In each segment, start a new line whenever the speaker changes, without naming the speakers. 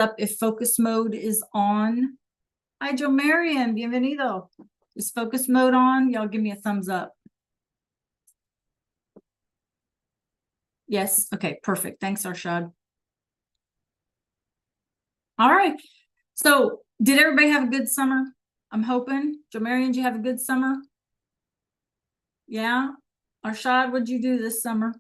up if focus mode is on. Hi, Joe Marion, bienvenido. Is focus mode on? Y'all give me a thumbs up. Yes, okay, perfect. Thanks, Arshad. All right. So did everybody have a good summer? I'm hoping. Joe Marion, did you have a good summer? Yeah. Arshad, what'd you do this summer?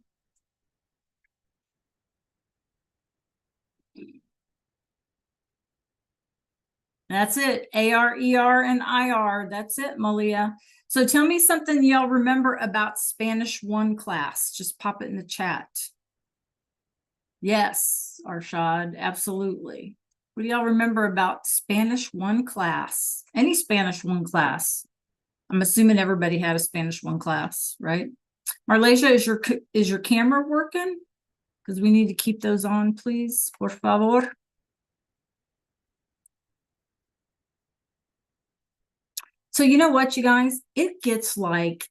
That's it. AR, ER, and IR. That's it, Malia. So tell me something y'all remember about Spanish 1 class. Just pop it in the chat. Yes, Arshad, absolutely. What do y'all remember about Spanish 1 class? Any Spanish 1 class? I'm assuming everybody had a Spanish 1 class, right? Marlasia, is your camera working? Because we need to keep those on, please, por favor. So you know what, you guys? It's like,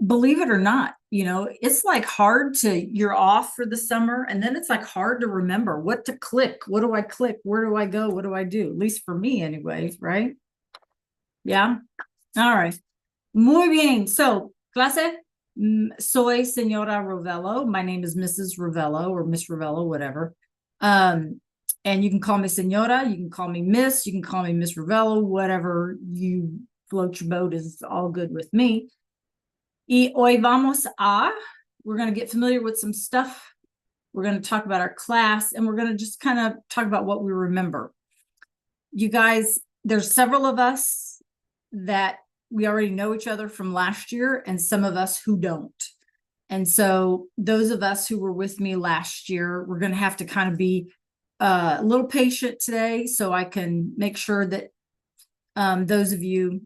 believe it or not, it's like hard you're off for the summer, and then it's like hard to remember what to click. What do I click? Where do I go? What do I do? At least for me anyway, right? Yeah. All right. Muy bien. So, clase, soy señora Rovello. My name is Mrs. Rovello or Miss Rovello, whatever. And you can call me señora, you can call me Miss, you can call me Miss Rovello, whatever you float your boat is all good with me. Y hoy vamos a, we're going to get familiar with some stuff. We're going to talk about our class, and we're going to just kind of talk about what we remember. You guys, there's several of us that we already know each other from last year, and some of us who don't. And so those of us who were with me last year, we're going to have to kind of be a little patient today, so I can make sure that those of you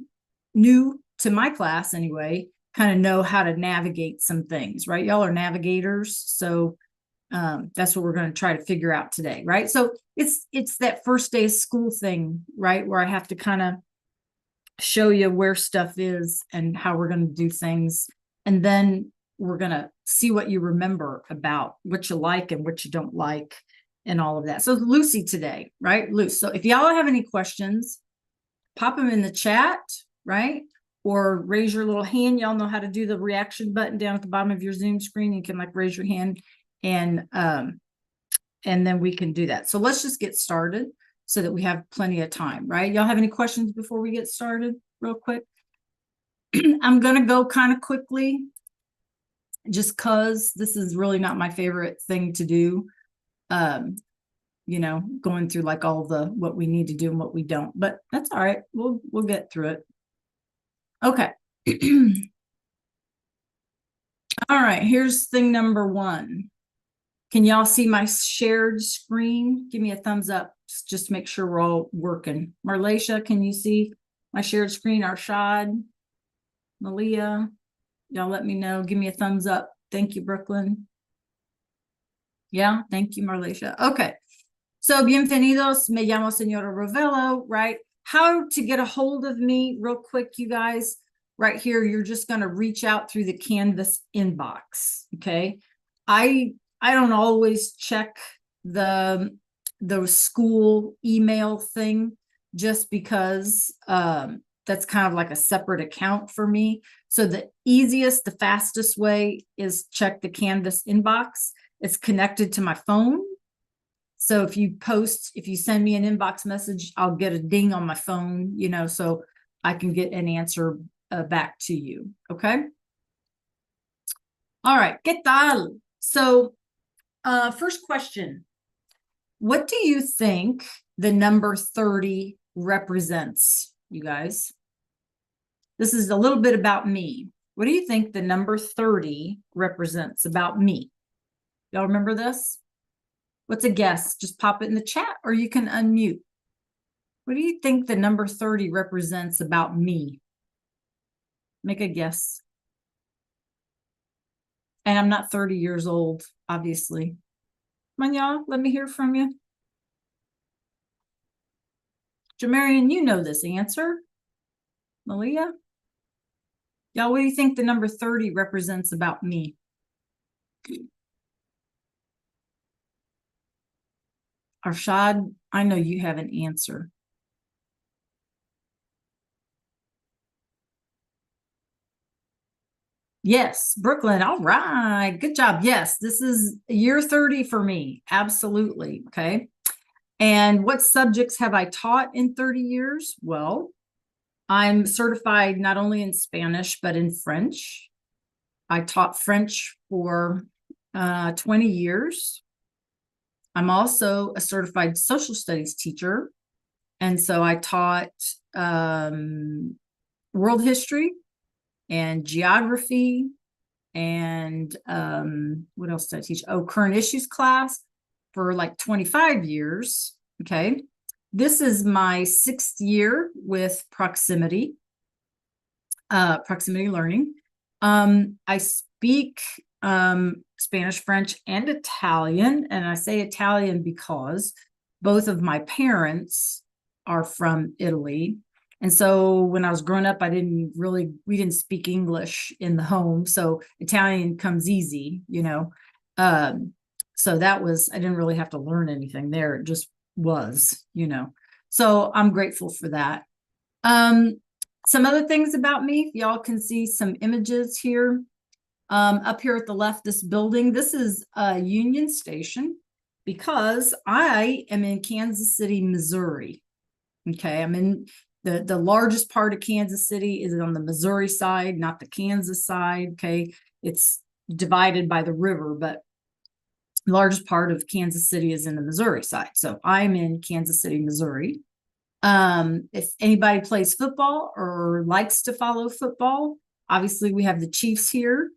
new to my class anyway kind of know how to navigate some things, right? Y'all are navigators, so that's what we're going to try to figure out today, right? So it's that first day of school thing, right, where I have to kind of show you where stuff is and how we're going to do things, and then we're going to see what you remember about what you like and what you don't like and all of that. So Lucy today, right? Lucy. So if y'all have any questions, pop them in the chat, right? Or raise your little hand. Y'all know how to do the reaction button down at the bottom of your Zoom screen. You can like raise your hand, and then we can do that. So let's just get started so that we have plenty of time, right? Y'all have any questions before we get started real quick? I'm going to go kind of quickly just because this is really not my favorite thing to do. Going through like all the what we need to do and what we don't, but that's all right. We'll get through it. Okay. All right, here's thing number 1. Can y'all see my shared screen? Give me a thumbs up just to make sure we're all working. Marlasia, can you see my shared screen? Arshad, Malia, y'all let me know. Give me a thumbs up. Thank you, Brooklyn. Yeah, thank you, Marlasia. Okay. So, bienvenidos, me llamo Señora Rovello, right? How to get a hold of me real quick, you guys. Right here, you're just going to reach out through the Canvas inbox, okay? I don't always check the school email thing just because that's kind of like a separate account for me. So the easiest, the fastest way is check the Canvas inbox. It's connected to my phone. So if you send me an inbox message, I'll get a ding on my phone, so I can get an answer back to you. Okay. All right. ¿Qué tal? So first question. What do you think the number 30 represents, you guys? This is a little bit about me. What do you think the number 30 represents about me? Y'all remember this? What's a guess? Just pop it in the chat, or you can unmute. What do you think the number 30 represents about me? Make a guess. And I'm not 30 years old, obviously. Come on, y'all. Let me hear from you. Jamarian, you know this answer. Malia? Y'all, what do you think the number 30 represents about me? Arshad, I know you have an answer. Yes, Brooklyn. All right. Good job. Yes, this is year 30 for me. Absolutely. Okay. And what subjects have I taught in 30 years? Well, I'm certified not only in Spanish, but in French. I taught French for 20 years. I'm also a certified social studies teacher. And so I taught world history and geography and what else did I teach? Oh, current issues class for like 25 years. Okay. This is my 6th year with proximity learning. I speak Spanish, French, and Italian. And I say Italian because both of my parents are from Italy. And so when I was growing up, we didn't speak English in the home. So Italian comes easy, you know. So I didn't really have to learn anything there. It just was, you know. So I'm grateful for that. Some other things about me, y'all can see some images here. Up here at the left, this building, this is a Union Station because I am in Kansas City, Missouri. Okay, I'm in the largest part of Kansas City is on the Missouri side, not the Kansas side. Okay, it's divided by the river, but the largest part of Kansas City is in the Missouri side. So I'm in Kansas City, Missouri. If anybody plays football or likes to follow football, obviously we have the Chiefs here.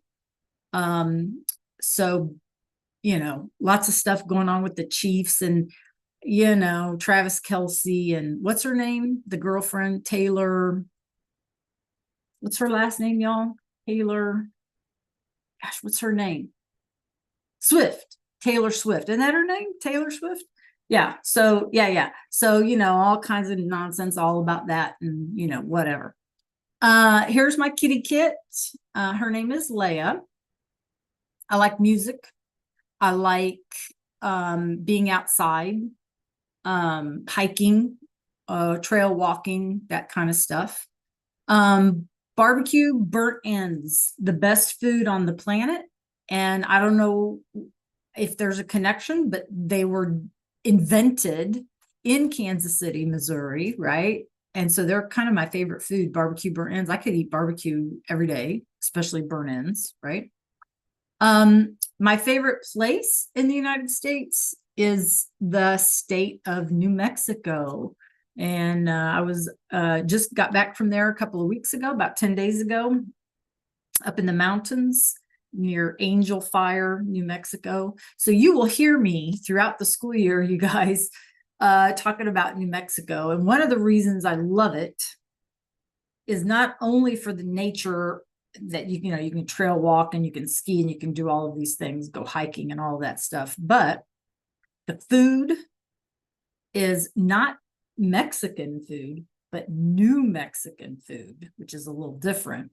So, you know, lots of stuff going on with the Chiefs and, you know, Travis Kelsey and what's her name? The girlfriend, Taylor. What's her last name, y'all? Taylor. Gosh, what's her name? Swift. Taylor Swift. Isn't that her name? Taylor Swift? Yeah. So, yeah. So, you know, all kinds of nonsense all about that and, you know, whatever. Here's my kitty kit. Her name is Leia. I like music. I like being outside, hiking, trail walking, that kind of stuff. Barbecue burnt ends, the best food on the planet. And I don't know if there's a connection, but they were invented in Kansas City, Missouri, right? And so they're kind of my favorite food, barbecue burnt ends. I could eat barbecue every day, especially burnt ends, right? My favorite place in the United States is the state of New Mexico. And I was just got back from there a couple of weeks ago, about 10 days ago, up in the mountains near Angel Fire, New Mexico. So you will hear me throughout the school year, you guys, talking about New Mexico. And one of the reasons I love it is not only for the nature that you know, you can trail walk and you can ski and you can do all of these things, go hiking and all of that stuff, but the food is not Mexican food, but New Mexican food, which is a little different.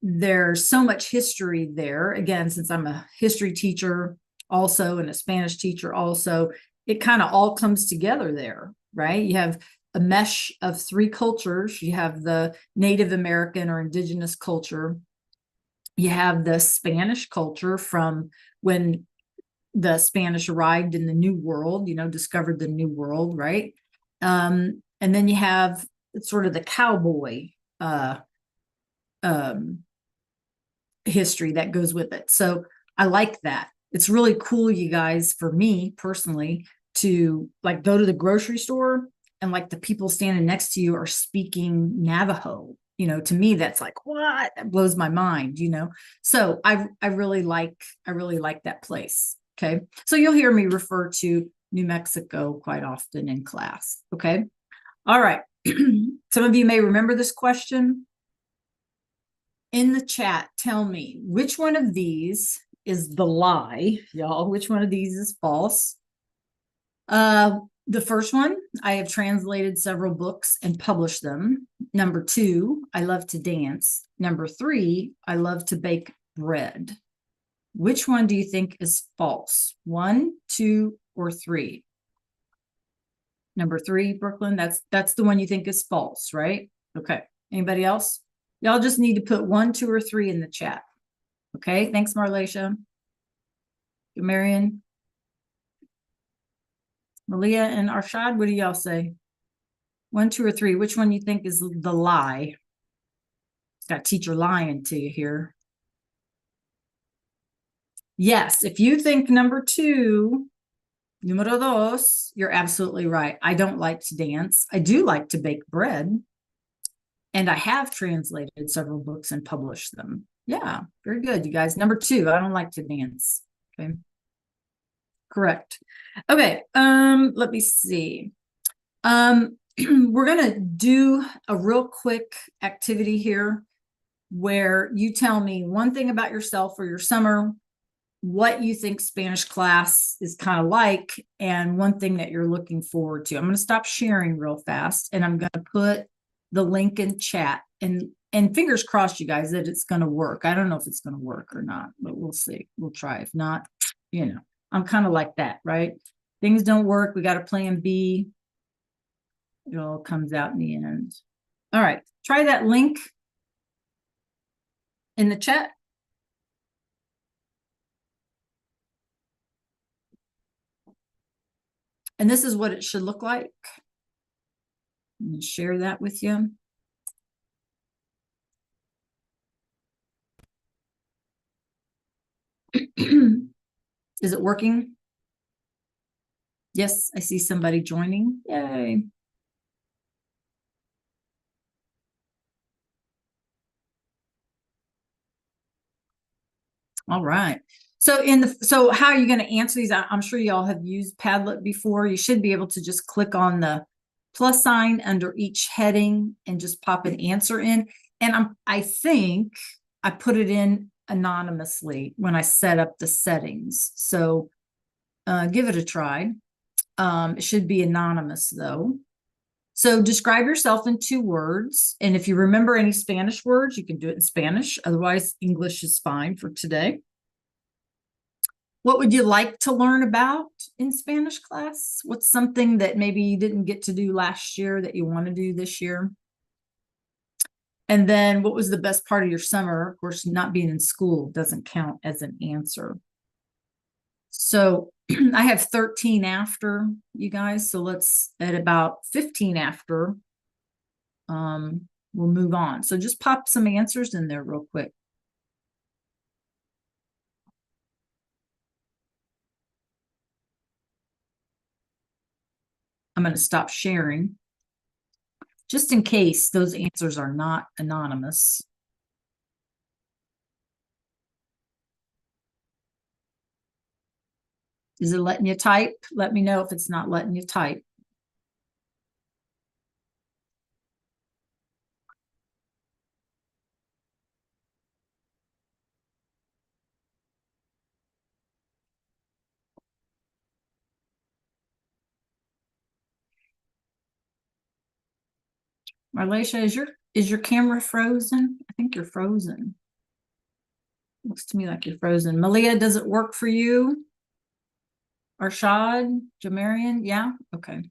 There's so much history there. Again, since I'm a history teacher also and a Spanish teacher also, it kind of all comes together there, right? You have a mesh of 3 cultures. You have the Native American or indigenous culture. You have the Spanish culture from when the Spanish arrived in the New World, you know, discovered the New World, right? And then you have sort of the cowboy history that goes with it. So I like that. It's really cool, you guys, for me personally, to like go to the grocery store and like the people standing next to you are speaking Navajo. You know, to me, that's like, what? That blows my mind, you know? So I really like that place. Okay. So you'll hear me refer to New Mexico quite often in class. Okay. All right. Some of you may remember this question. In the chat, tell me which one of these is the lie, y'all. Which one of these is false? The first one, I have translated several books and published them. Number 2, I love to dance. Number 3, I love to bake bread. Which one do you think is false? 1, 2, or 3? Number 3, Brooklyn, that's the one you think is false, right? Okay. Anybody else? Y'all just need to put 1, 2, or 3 in the chat. Okay. Thanks, Marlacia. Marion. Malia and Arshad, what do y'all say? 1, 2, or 3? Which one you think is the lie? Got teacher lying to you here. Yes, if you think number 2, numero dos, you're absolutely right. I don't like to dance. I do like to bake bread. And I have translated several books and published them. Yeah, very good, you guys. Number 2, I don't like to dance. Okay. Correct. Okay, let me see. We're gonna do a real quick activity here where you tell me one thing about yourself or your summer, what you think Spanish class is kind of like, and one thing that you're looking forward to. I'm going to stop sharing real fast, and I'm going to put the link in chat, and fingers crossed, you guys, that it's going to work. I don't know if it's going to work or not, but we'll see. We'll try. If not, I'm kind of like that, right? Things don't work. We got a plan B. It all comes out in the end. All right. Try that link in the chat. And this is what it should look like. I'm going to share that with you. Is it working? Yes, I see somebody joining. Yay. All right. So how are you going to answer these? I'm sure y'all have used Padlet before. You should be able to just click on the plus sign under each heading and just pop an answer in. And I think I put it in anonymously when I set up the settings. So give it a try. It should be anonymous though. So describe yourself in 2 words. And if you remember any Spanish words, you can do it in Spanish. Otherwise, English is fine for today. What would you like to learn about in Spanish class? What's something that maybe you didn't get to do last year that you want to do this year? And then what was the best part of your summer? Of course, not being in school doesn't count as an answer. So I have 13 after, you guys. So let's at about 15 after, we'll move on. So just pop some answers in there real quick. I'm going to stop sharing just in case those answers are not anonymous. Is it letting you type? Let me know if it's not letting you type. Marlacia, is your camera frozen? I think you're frozen. Looks to me like you're frozen. Malia, does it work for you? Arshad, Jamarian? Yeah? Okay.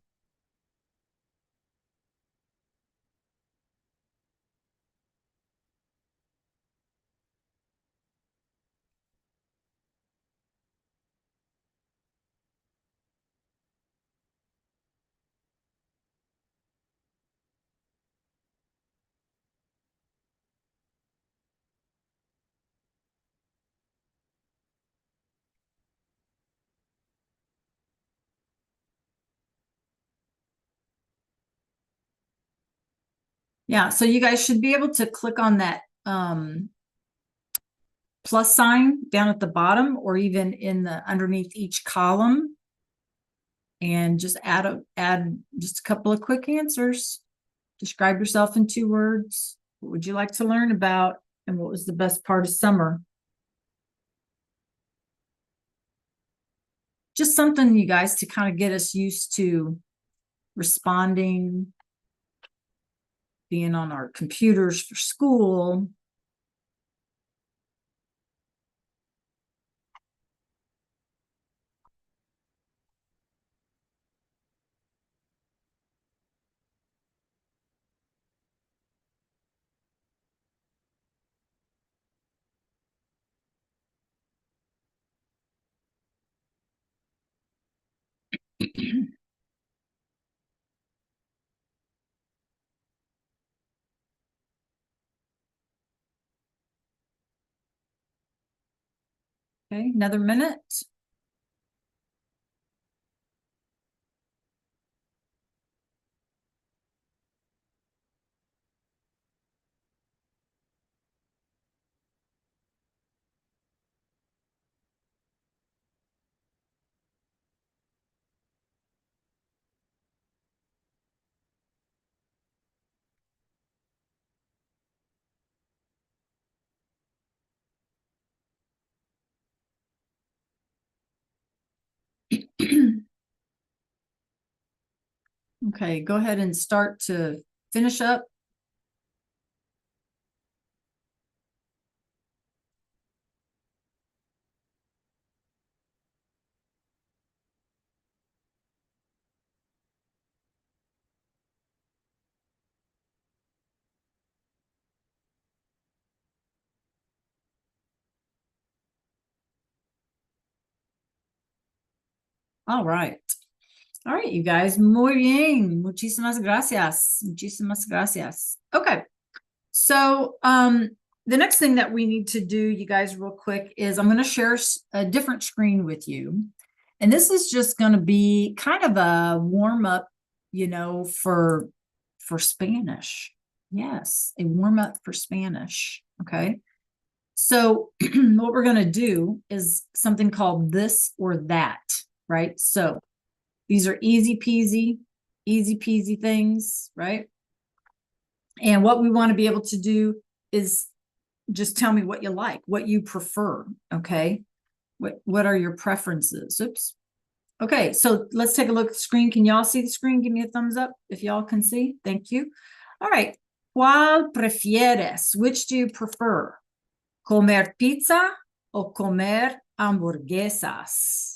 Yeah, so you guys should be able to click on that plus sign down at the bottom or even in the underneath each column and just add just a couple of quick answers. Describe yourself in 2 words. What would you like to learn about? And what was the best part of summer? Just something, you guys, to kind of get us used to responding, being on our computers for school. Okay, another minute. Okay, go ahead and start to finish up. All right. All right, you guys. Muy bien. Muchísimas gracias. Muchísimas gracias. Okay. So, the next thing that we need to do, you guys, real quick, is I'm going to share a different screen with you. And this is just going to be kind of a warm up, for Spanish. Yes, a warm up for Spanish. Okay. So, what we're going to do is something called this or that, right? So, these are easy peasy things, right? And what we want to be able to do is just tell me what you like, what you prefer. Okay. What are your preferences? Oops. Okay. So let's take a look at the screen. Can y'all see the screen? Give me a thumbs up if y'all can see. Thank you. All right. ¿Cuál prefieres? Which do you prefer? ¿Comer pizza o comer hamburguesas?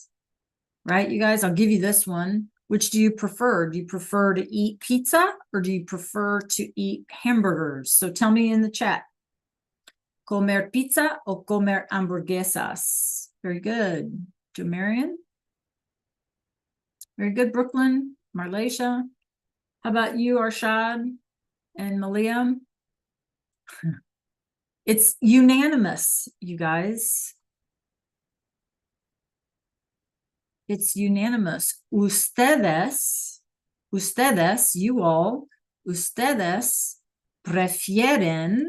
Right, you guys, I'll give you this one. Which do you prefer? Do you prefer to eat pizza or do you prefer to eat hamburgers? So tell me in the chat. Comer pizza o comer hamburguesas? Very good. Jamarian? Very good, Brooklyn. Marlacia? How about you, Arshad and Maliam? It's unanimous, you guys. It's unanimous. Ustedes, you all, ustedes prefieren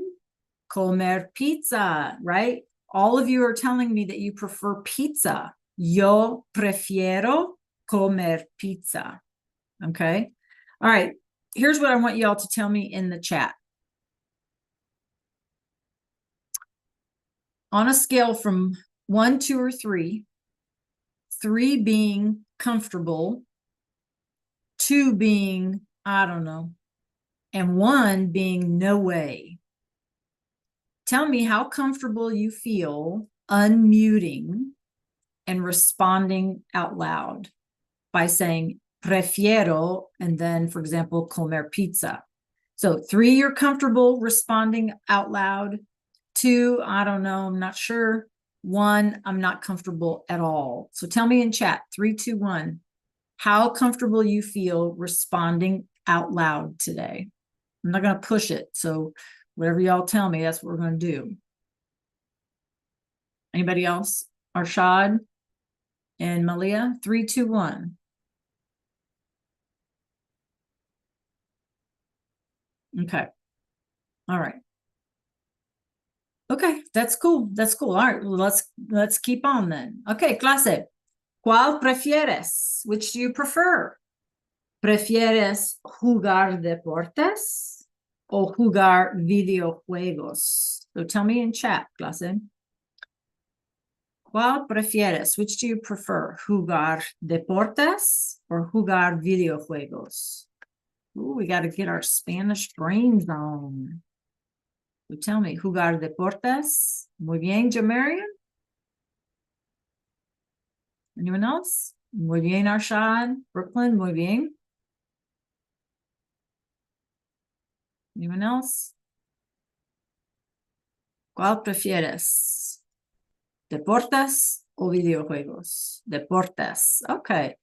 comer pizza, right? All of you are telling me that you prefer pizza. Yo prefiero comer pizza. Okay. All right. Here's what I want you all to tell me in the chat. On a scale from 1, 2, or 3, 3 being comfortable, 2 being, I don't know, and 1 being no way. Tell me how comfortable you feel unmuting and responding out loud by saying prefiero and then, for example, comer pizza. So 3, you're comfortable responding out loud. 2, I don't know, I'm not sure. 1, I'm not comfortable at all. So tell me in chat, 3, 2, 1, how comfortable you feel responding out loud today. I'm not going to push it. So whatever y'all tell me, that's what we're going to do. Anybody else? Arshad and Malia, 3, 2, 1. Okay. All right. Okay, that's cool. That's cool. All right, well, let's keep on then. Okay, clase. ¿Cuál prefieres? Which do you prefer? ¿Prefieres jugar deportes o jugar videojuegos? So tell me in chat, clase. ¿Cuál prefieres? Which do you prefer? ¿Jugar deportes or jugar videojuegos? Ooh, we got to get our Spanish brains on. So tell me, ¿jugar deportes? Muy bien, Jamarian. Anyone else? Muy bien, Arshad. Brooklyn, muy bien. Anyone else? ¿Cuál prefieres? ¿Deportes o videojuegos? Deportes. Okay.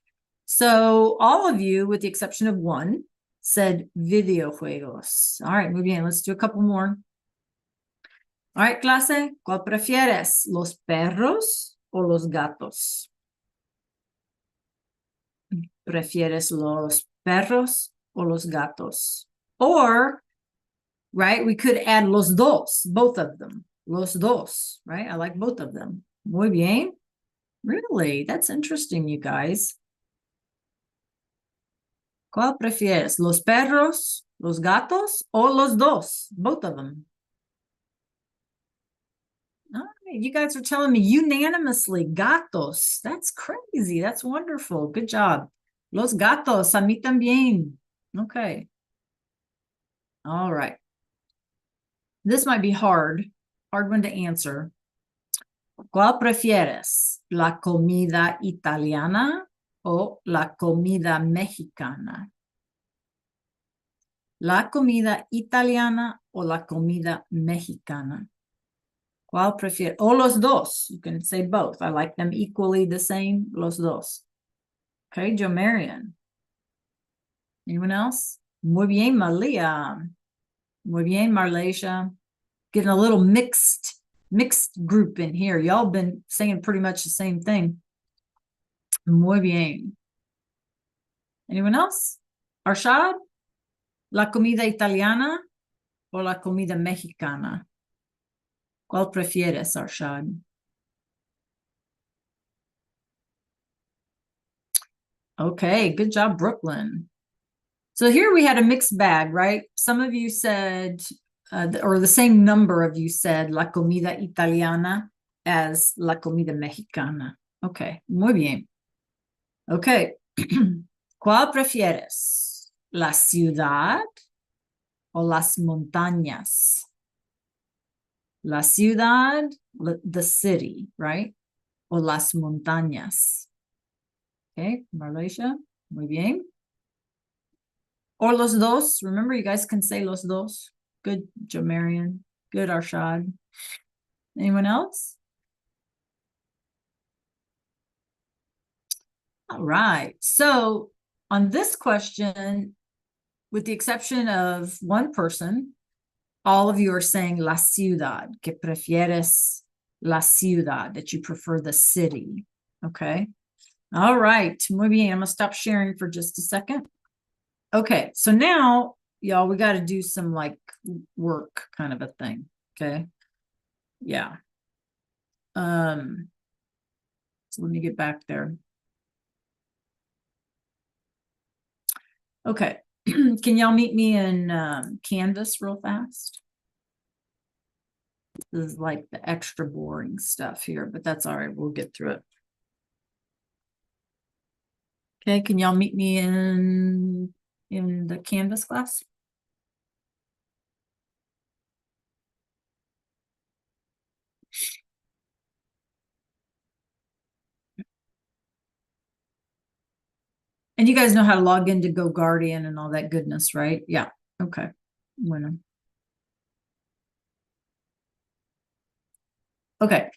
So all of you, with the exception of 1, said videojuegos. All right, muy bien. Let's do a couple more. All right, clase. ¿Cuál prefieres? ¿Los perros o los gatos? ¿Prefieres los perros o los gatos? Or, right, we could add los dos, both of them. Los dos, right? I like both of them. Muy bien. Really? That's interesting, you guys. ¿Cuál prefieres? ¿Los perros, los gatos, o los dos? Both of them. All right, you guys are telling me unanimously gatos. That's crazy. That's wonderful. Good job. Los gatos, a mí también. Okay. All right. This might be hard one to answer. ¿Cuál prefieres? ¿La comida italiana o la comida mexicana? ¿La comida italiana o la comida mexicana? ¿Cuál prefieres? O los dos. You can say both. I like them equally the same. Los dos. Okay, Joe Marion. Anyone else? Muy bien, Malia. Muy bien, Marlesia. Getting a little mixed group in here. Y'all been saying pretty much the same thing. Muy bien. Anyone else? Arshad? ¿La comida italiana o la comida mexicana? ¿Cuál prefieres, Arshad? Okay, good job, Brooklyn. So here we had a mixed bag, right? Some of you said, or the same number of you said la comida italiana as la comida mexicana. Okay, muy bien. Okay, ¿cuál prefieres? ¿La ciudad o las montañas? La ciudad, the city, right? O las montañas. Okay, Marlesia, muy bien. Or los dos. Remember, you guys can say los dos. Good, Jamarian. Good, Arshad. Anyone else? All right. So on this question, with the exception of one person, all of you are saying la ciudad, que prefieres la ciudad, that you prefer the city. Okay. All right. Muy bien. I'm going to stop sharing for just a second. Okay. So now, y'all, we got to do some like work kind of a thing. Okay. Yeah. So let me get back there. Okay. Can y'all meet me in Canvas real fast? This is like the extra boring stuff here, but that's all right. We'll get through it. Okay, can y'all meet me in the Canvas class? And you guys know how to log into GoGuardian and all that goodness, right? Yeah. Okay. Bueno. Okay.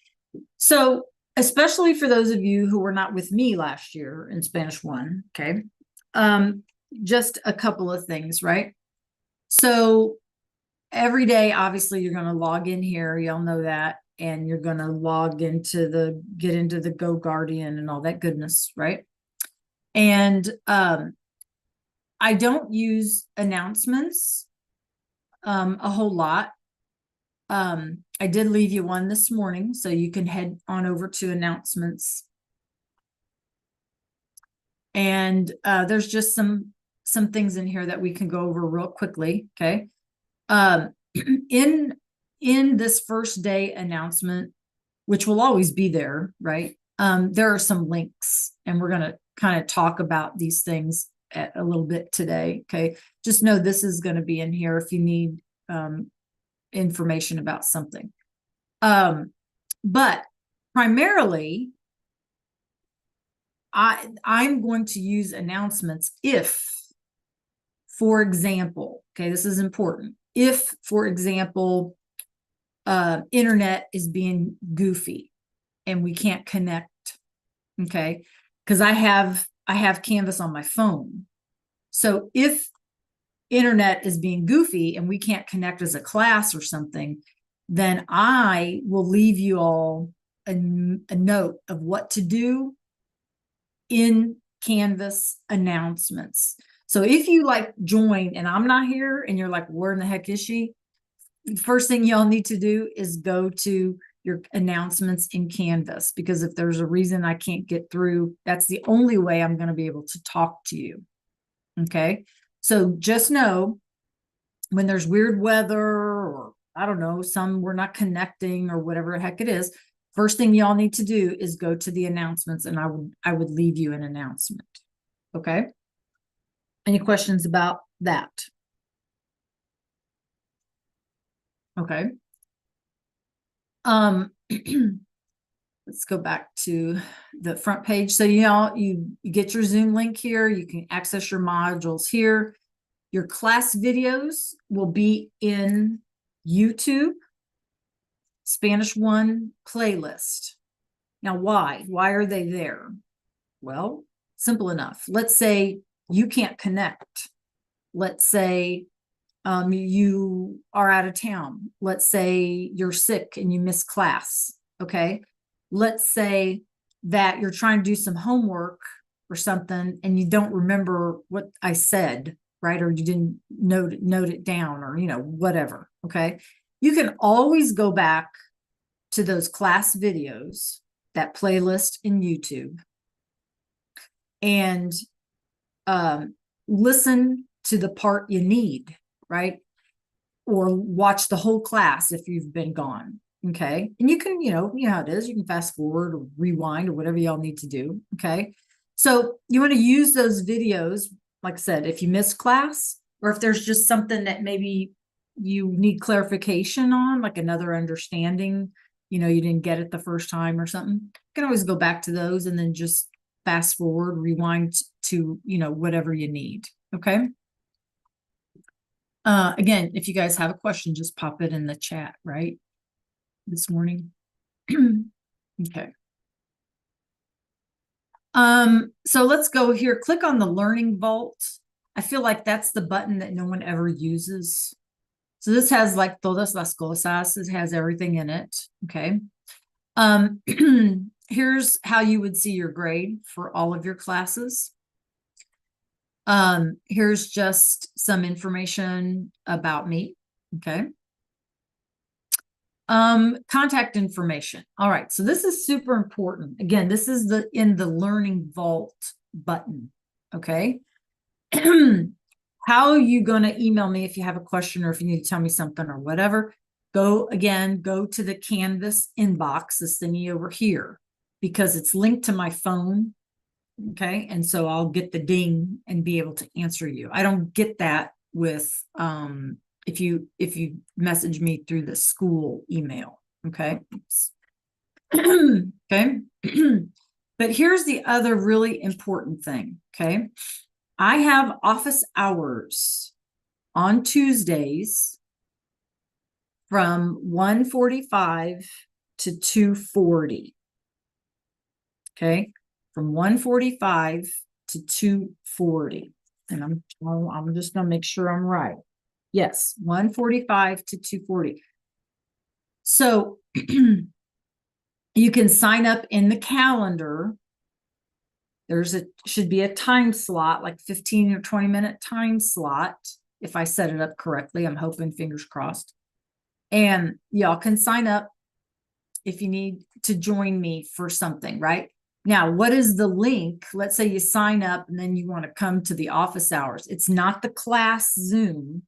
So especially for those of you who were not with me last year in Spanish 1, okay? Just a couple of things, right? So every day, obviously, you're going to log in here. Y'all know that. And you're going to log into get into the GoGuardian and all that goodness, right? And I don't use announcements a whole lot. I did leave you one this morning, so you can head on over to announcements. And there's just some things in here that we can go over real quickly. Okay. In this first day announcement, which will always be there, right? There are some links, and we're going to kind of talk about these things a little bit today. Okay. Just know this is going to be in here if you need information about something. But primarily, I'm going to use announcements if, for example, okay, this is important. If, for example, internet is being goofy and we can't connect, okay, because I have Canvas on my phone. So if internet is being goofy and we can't connect as a class or something, then I will leave you all a note of what to do in Canvas announcements. So if you like join and I'm not here and you're like, where in the heck is she? First thing y'all need to do is go to your announcements in Canvas, because if there's a reason I can't get through, that's the only way I'm going to be able to talk to you. Okay. So just know when there's weird weather, or I don't know, we're not connecting or whatever the heck it is, first thing y'all need to do is go to the announcements, and I would leave you an announcement. Okay. Any questions about that? Okay. Let's go back to the front page. So you get your Zoom link here. You can access your modules here. Your class videos will be in YouTube Spanish 1 playlist. Now, why? Why are they there? Well, simple enough. Let's say you can't connect. Let's say you are out of town. Let's say you're sick and you miss class. Okay. Let's say that you're trying to do some homework or something and you don't remember what I said, right? Or you didn't note it down, or, whatever. Okay. You can always go back to those class videos, that playlist in YouTube, and listen to the part you need, right? Or watch the whole class if you've been gone. Okay. And you can, you know how it is. You can fast forward or rewind or whatever y'all need to do. Okay. So you want to use those videos, like I said, if you miss class, or if there's just something that maybe you need clarification on, like another understanding, you didn't get it the first time or something, you can always go back to those and then just fast forward, rewind to, whatever you need. Okay. Again, if you guys have a question, just pop it in the chat, right? This morning. Okay. So let's go here. Click on the Learning Vault. I feel like that's the button that no one ever uses. So this has like todas las cosas. It has everything in it. Okay. Here's how you would see your grade for all of your classes. Here's just some information about me. Okay. Contact information. All right. So this is super important. Again, this is in the Learning Vault button. Okay. How are you going to email me if you have a question or if you need to tell me something or whatever? Go to the Canvas inbox, this thingy over here, because it's linked to my phone. Okay. And so I'll get the ding and be able to answer you. I don't get that with, if you message me through the school email. Okay. Okay. But here's the other really important thing. Okay. I have office hours on Tuesdays from 1:45 to 2:40. Okay. From 1:45 to 2:40. And I'm just going to make sure I'm right. Yes, 1:45 to 2:40. So you can sign up in the calendar. Should be a time slot, like 15 or 20-minute time slot, if I set it up correctly. I'm hoping, fingers crossed. And y'all can sign up if you need to join me for something, right? Now, what is the link? Let's say you sign up and then you want to come to the office hours. It's not the class Zoom.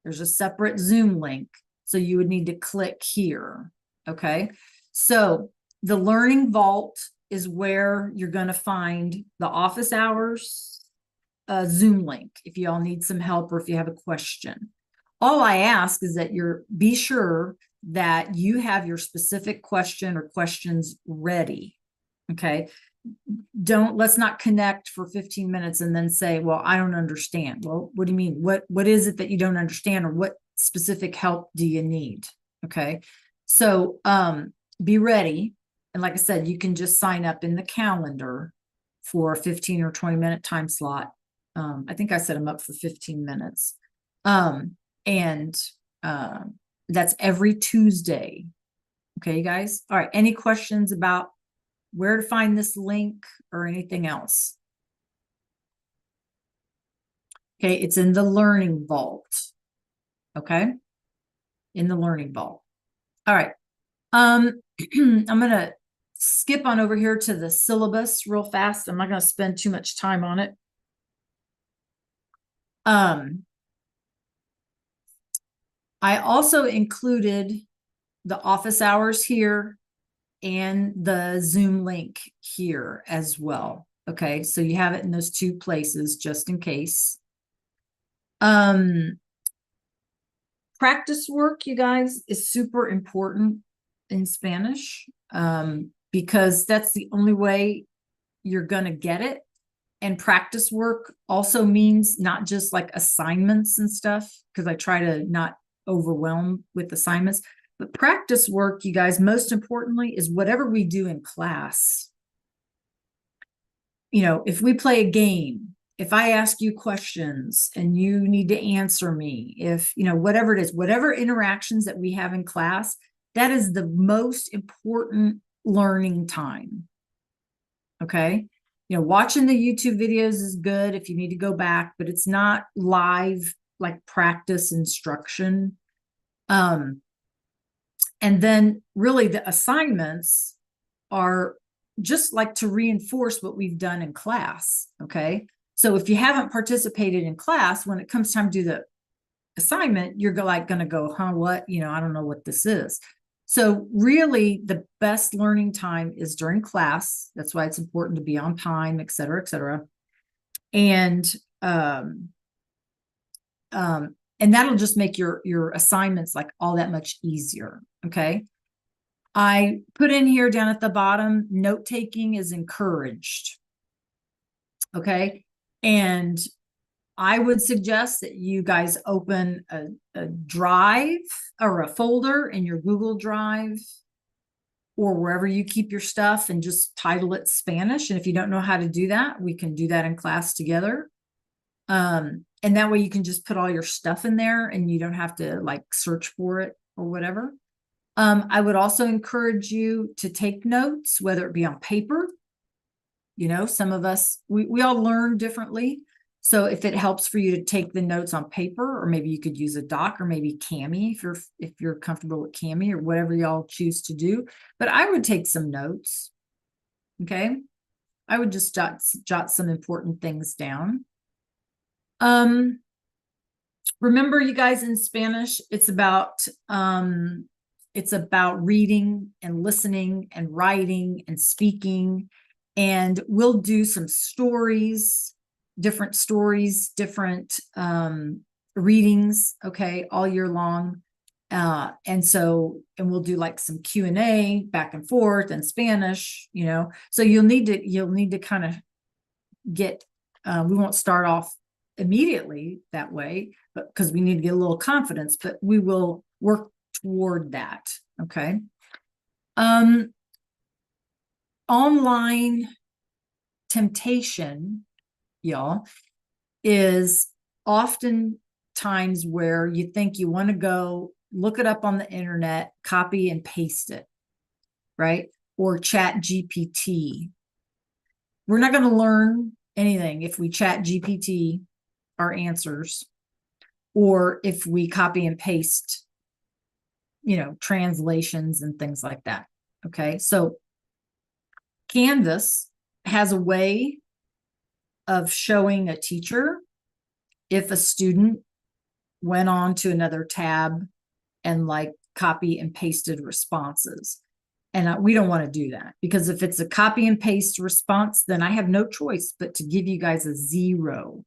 There's a separate Zoom link. So you would need to click here. Okay. So the Learning Vault is where you're going to find the office hours Zoom link if you all need some help or if you have a question. All I ask is that be sure that you have your specific question or questions ready. Okay. Let's not connect for 15 minutes and then say, well, I don't understand. Well, what do you mean? What is it that you don't understand, or what specific help do you need? Okay. So, be ready. And like I said, you can just sign up in the calendar for a 15 or 20-minute time slot. I think I set them up for 15 minutes. And that's every Tuesday. Okay, you guys. All right. Any questions about where to find this link or anything else? Okay, it's in the Learning Vault. Okay, in the Learning Vault. All right. I'm gonna skip on over here to the syllabus real fast. I'm not gonna spend too much time on it. I also included the office hours here and the Zoom link here as well. Okay, so you have it in those two places just in case. Practice work, you guys, is super important in Spanish because that's the only way you're going to get it. And practice work also means not just like assignments and stuff, because I try to not overwhelm with assignments, but practice work, you guys, most importantly, is whatever we do in class. You know, if we play a game, if I ask you questions and you need to answer me, if, you know, whatever it is, whatever interactions that we have in class, that is the most important learning time. Okay. You know, watching the YouTube videos is good if you need to go back, but it's not live like practice instruction. And then really the assignments are just like to reinforce what we've done in class. Okay. So if you haven't participated in class, when it comes time to do the assignment, you're like going to go, huh, what? You know, I don't know what this is. So really the best learning time is during class. That's why it's important to be on time, et cetera, et cetera. And that'll just make your assignments like all that much easier. Okay. I put in here down at the bottom, note taking is encouraged. Okay. And I would suggest that you guys open a drive or a folder in your Google Drive or wherever you keep your stuff and just title it Spanish. And if you don't know how to do that, we can do that in class together. And that way you can just put all your stuff in there and you don't have to like search for it or whatever. I would also encourage you to take notes, whether it be on paper. You know, some of us, we all learn differently. So if it helps for you to take the notes on paper, or maybe you could use a doc or maybe Cami if you're comfortable with Cami or whatever y'all choose to do. But I would take some notes. Okay. I would just jot some important things down. Remember, you guys, in Spanish, it's about reading and listening and writing and speaking. And we'll do some stories, different readings, okay, all year long. And we'll do like some Q&A back and forth in Spanish, you know. So you'll need to kind of get, we won't start off immediately that way, but because we need to get a little confidence, but we will work toward that. Okay. Online temptation, y'all, is often times where you think you want to go look it up on the internet, copy and paste it, right? Or chat GPT. We're not going to learn anything if we chat GPT our answers, or if we copy and paste, you know, translations and things like that. Okay. So Canvas has a way of showing a teacher if a student went on to another tab and like copy and pasted responses. And we don't want to do that, because if it's a copy and paste response, then I have no choice but to give you guys a 0.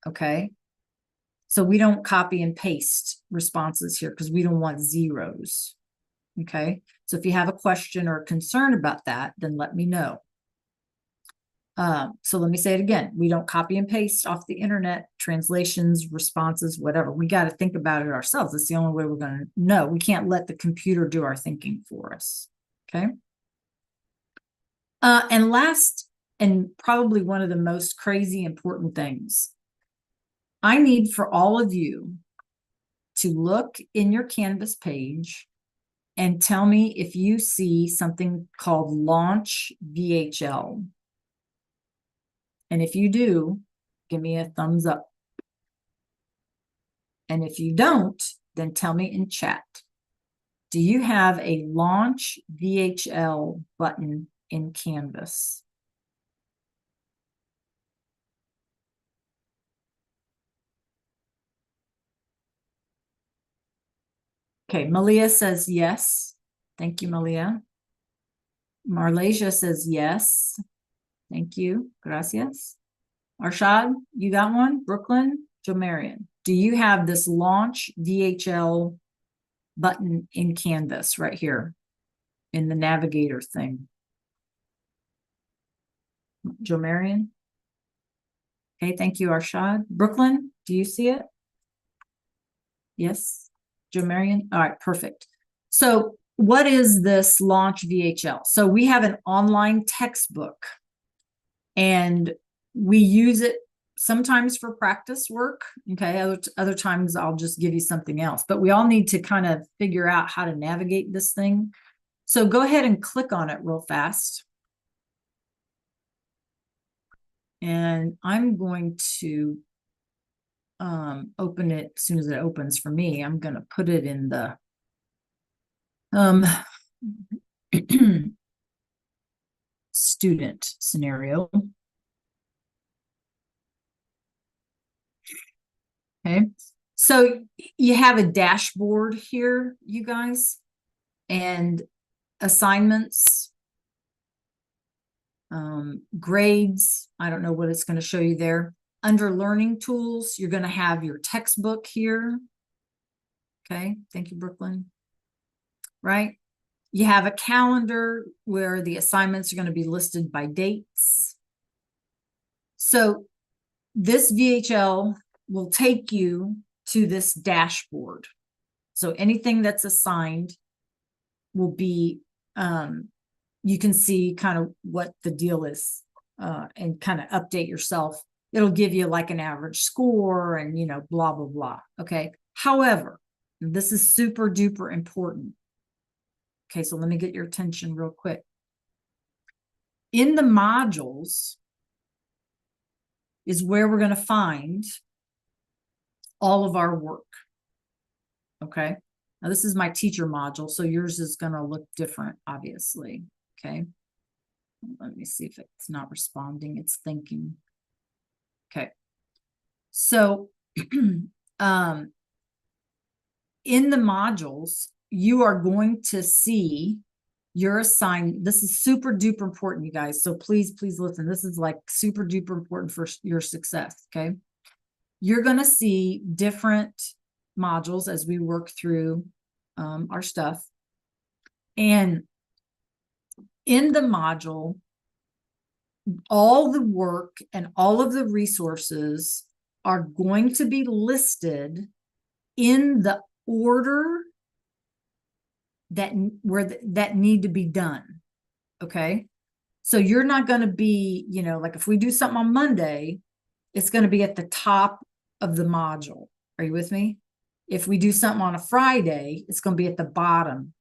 Okay. So we don't copy and paste responses here because we don't want zeros. Okay. So if you have a question or a concern about that, then let me know. So let me say it again. We don't copy and paste off the internet, translations, responses, whatever. We got to think about it ourselves. That's the only way we're going to know. We can't let the computer do our thinking for us. Okay. And last, and probably one of the most crazy important things, I need for all of you to look in your Canvas page and tell me if you see something called Launch VHL. And if you do, give me a thumbs up. And if you don't, then tell me in chat. Do you have a Launch VHL button in Canvas? Okay, Malia says yes. Thank you, Malia. Marlasia says yes. Thank you. Gracias. Arshad, you got one? Brooklyn, Jomarian. Do you have this Launch VHL button in Canvas right here in the navigator thing? Jomarian? Okay, thank you, Arshad. Brooklyn, do you see it? Yes. Jomarian? All right, perfect. So what is this Launch VHL? So we have an online textbook, and we use it sometimes for practice work. Okay, other times I'll just give you something else, but we all need to kind of figure out how to navigate this thing. So go ahead and click on it real fast. And I'm going to open it as soon as it opens for me. I'm going to put it in the student scenario. Okay, so you have a dashboard here, you guys, and assignments, grades. I don't know what it's going to show you there. Under learning tools, you're going to have your textbook here. Okay, thank you, Brooklyn. Right? You have a calendar where the assignments are going to be listed by dates. So this VHL will take you to this dashboard. So anything that's assigned will be, you can see kind of what the deal is, and kind of update yourself. It'll give you like an average score and, you know, blah, blah, blah. Okay. However, this is super duper important. Okay. So let me get your attention real quick. In the modules is where we're going to find all of our work. Okay. Now this is my teacher module, so yours is going to look different, obviously. Okay. Let me see if it's not responding. It's thinking. Okay. So, in the modules, you are going to see your assignment. This is super duper important, you guys. So please, please listen. This is like super duper important for your success. Okay. You're going to see different modules as we work through our stuff. And in the module, all the work and all of the resources are going to be listed in the order that need to be done. Okay. So you're not going to be, you know, like if we do something on Monday, it's going to be at the top of the module. Are you with me? If we do something on a Friday, it's going to be at the bottom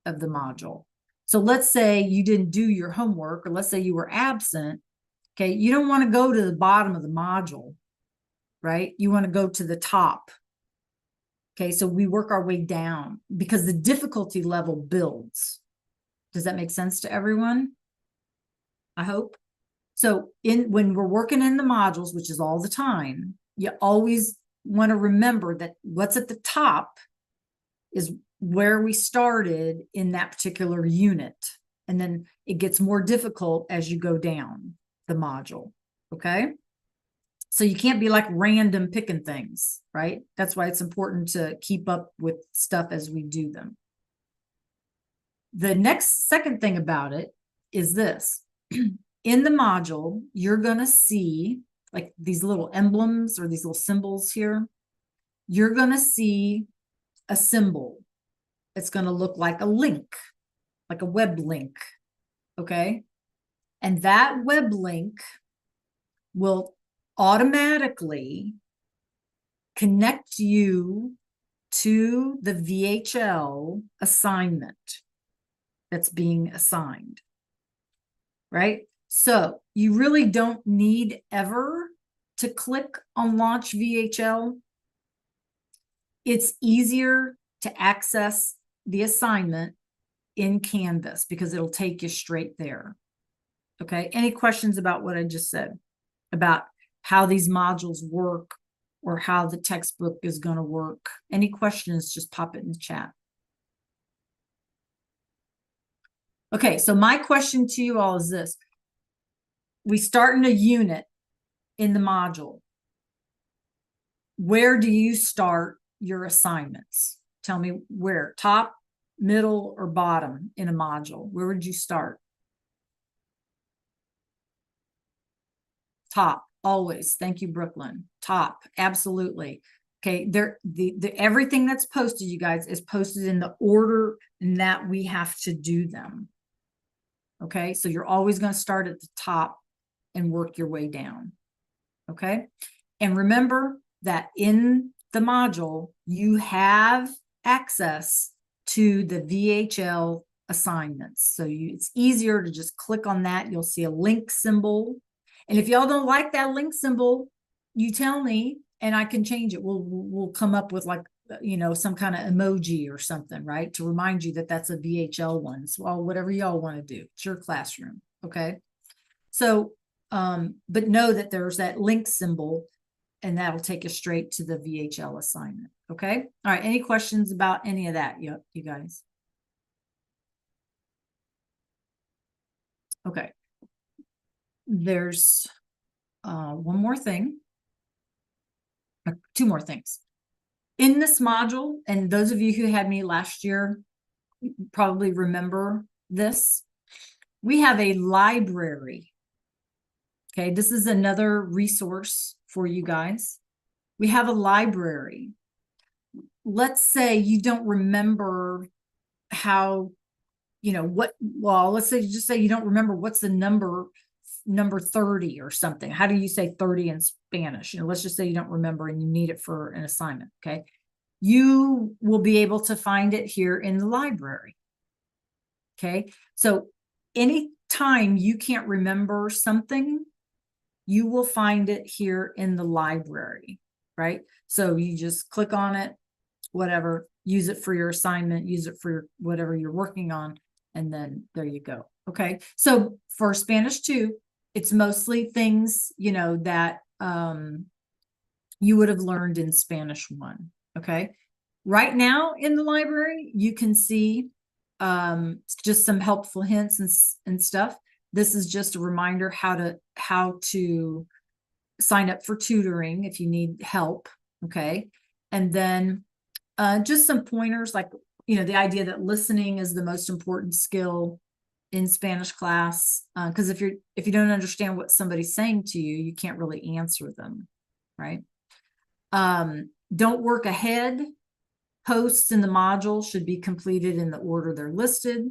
of the module. So let's say you didn't do your homework, or let's say you were absent. Okay. You don't want to go to the bottom of the module, right? You want to go to the top. Okay. So we work our way down because the difficulty level builds. Does that make sense to everyone? I hope. So when we're working in the modules, which is all the time, you always want to remember that what's at the top is where we started in that particular unit. And then it gets more difficult as you go down the module. Okay. So you can't be like random picking things, right? That's why it's important to keep up with stuff as we do them. The second thing about it is this. In the module, you're going to see like these little emblems or these little symbols here. You're going to see a symbol. It's going to look like a link, like a web link. Okay. And that web link will automatically connect you to the VHL assignment that's being assigned, right? So you really don't need ever to click on Launch VHL. It's easier to access the assignment in Canvas because it'll take you straight there. Okay, any questions about what I just said about how these modules work or how the textbook is going to work? Any questions, just pop it in the chat. Okay, so my question to you all is this. We start in a unit in the module. Where do you start your assignments? Tell me where, top, middle, or bottom in a module? Where would you start? Top, always. Thank you, Brooklyn. Top, absolutely. Okay, everything that's posted, you guys, is posted in the order that we have to do them. Okay, so you're always going to start at the top and work your way down. Okay, and remember that in the module, you have access to the VHL assignments. So it's easier to just click on that. You'll see a link symbol. And if y'all don't like that link symbol, you tell me and I can change it. We'll come up with, like, you know, some kind of emoji or something, right? To remind you that that's a VHL one. So, well, whatever y'all want to do, it's your classroom. Okay. So, but know that there's that link symbol and that'll take you straight to the VHL assignment. Okay. All right. Any questions about any of that? You guys? Okay. There's one more thing, two more things in this module. And those of you who had me last year probably remember this. We have a library. Okay, this is another resource for you guys. We have a library. Let's say you don't remember how, you know, what, well, let's say, just say you don't remember what's the number 30 or something. How do you say 30 in Spanish? You know, let's just say you don't remember and you need it for an assignment. Okay, you will be able to find it here in the library. Okay, so anytime you can't remember something, you will find it here in the library, right? So you just click on it, whatever, use it for your assignment, use it for whatever you're working on, and then there you go. Okay, so for Spanish 2, it's mostly things, you know, that you would have learned in Spanish 1. Okay, right now in the library, you can see just some helpful hints and stuff. This is just a reminder how to sign up for tutoring if you need help. Okay, and then just some pointers, like, you know, the idea that listening is the most important skill in Spanish class, because if you don't understand what somebody's saying to you, you can't really answer them, right? Don't work ahead. Posts in the module should be completed in the order they're listed,